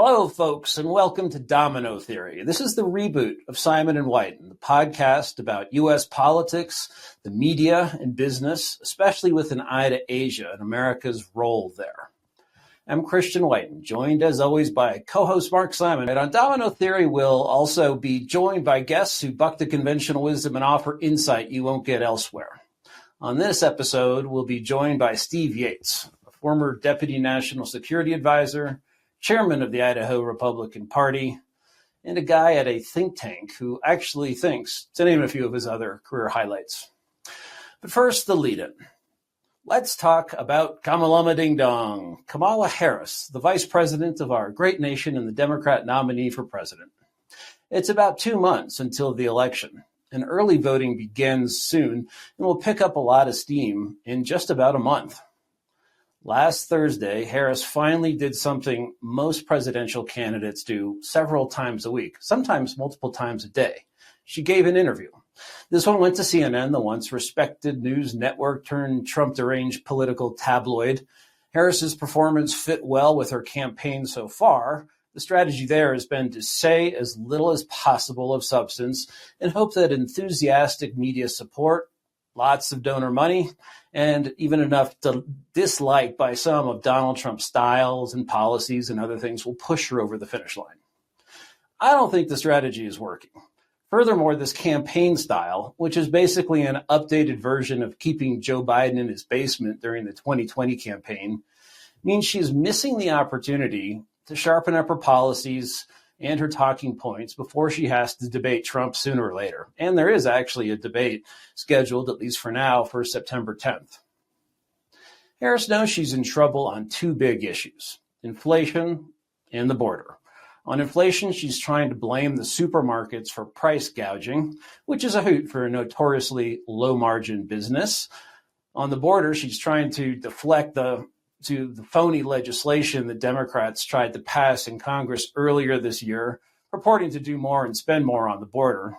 Hello, folks, and welcome to Domino Theory. This is the reboot of Simon and Whiton, the podcast about U.S. politics, the media, and business, especially with an eye to Asia and America's role there. I'm Christian Whiton, joined as always by co-host Mark Simon. And on Domino Theory, we'll also be joined by guests who buck the conventional wisdom and offer insight you won't get elsewhere. On this episode, we'll be joined by Steve Yates, a former Deputy National Security Advisor, chairman of the Idaho Republican Party, and a guy at a think tank who actually thinks, to name a few of his other career highlights. But first, the lead-in. Let's talk about Kamala Ding Dong, Kamala Harris, the vice president of our great nation and the Democrat nominee for president. It's about 2 months until the election, and early voting begins soon and will pick up a lot of steam in just about a month. Last Thursday, Harris finally did something most presidential candidates do several times a week, sometimes multiple times a day. She gave an interview. This one went to CNN, the once respected news network turned Trump-deranged political tabloid. Harris's performance fit well with her campaign so far. The strategy there has been to say as little as possible of substance and hope that enthusiastic media support, lots of donor money, and even enough to dislike by some of Donald Trump's styles and policies and other things will push her over the finish line. I don't think the strategy is working. Furthermore, this campaign style, which is basically an updated version of keeping Joe Biden in his basement during the 2020 campaign, means she's missing the opportunity to sharpen up her policies and her talking points before she has to debate Trump sooner or later. And there is actually a debate scheduled, at least for now, for September 10th. Harris knows she's in trouble on two big issues, inflation and the border. On inflation, she's trying to blame the supermarkets for price gouging, which is a hoot for a notoriously low-margin business. On the border, she's trying to deflect to the phony legislation that Democrats tried to pass in Congress earlier this year, purporting to do more and spend more on the border.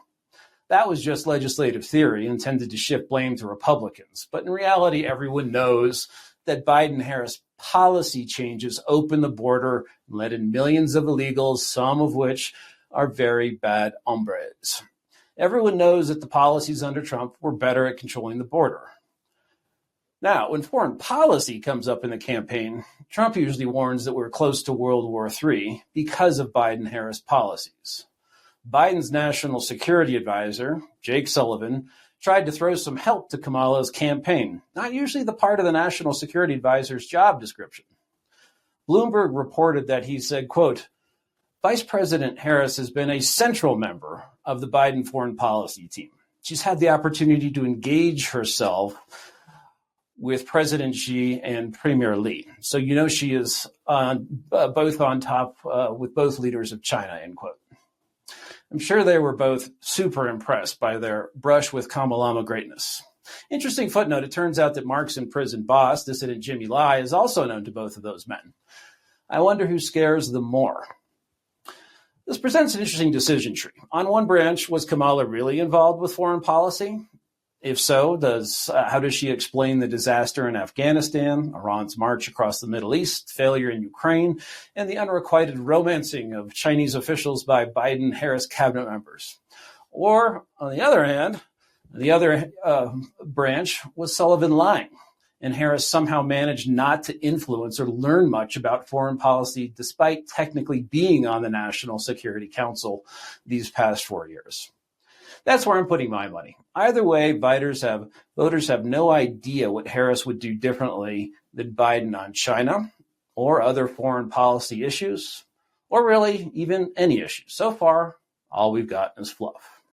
That was just legislative theory intended to shift blame to Republicans. But in reality, everyone knows that Biden-Harris policy changes open the border and let in millions of illegals, some of which are very bad hombres. Everyone knows that the policies under Trump were better at controlling the border. Now, when foreign policy comes up in the campaign, Trump usually warns that we're close to World War III because of Biden-Harris policies. Biden's national security advisor, Jake Sullivan, tried to throw some help to Kamala's campaign, not usually the part of the national security advisor's job description. Bloomberg reported that he said, quote, Vice President Harris has been a central member of the Biden foreign policy team. She's had the opportunity to engage herself with President Xi and Premier Li. So you know she is both on top with both leaders of China, end quote. I'm sure they were both super impressed by their brush with Kamala greatness. Interesting footnote, it turns out that Mark's imprisoned boss, dissident Jimmy Lai, is also known to both of those men. I wonder who scares them more. This presents an interesting decision tree. On one branch, was Kamala really involved with foreign policy? If so, how does she explain the disaster in Afghanistan, Iran's march across the Middle East, failure in Ukraine, and the unrequited romancing of Chinese officials by Biden-Harris cabinet members? Or, on the other hand, the other branch, was Sullivan lying, and Harris somehow managed not to influence or learn much about foreign policy despite technically being on the National Security Council these past 4 years? That's where I'm putting my money. Either way, voters have no idea what Harris would do differently than Biden on China or other foreign policy issues, or really even any issue. So far, all we've got is fluff.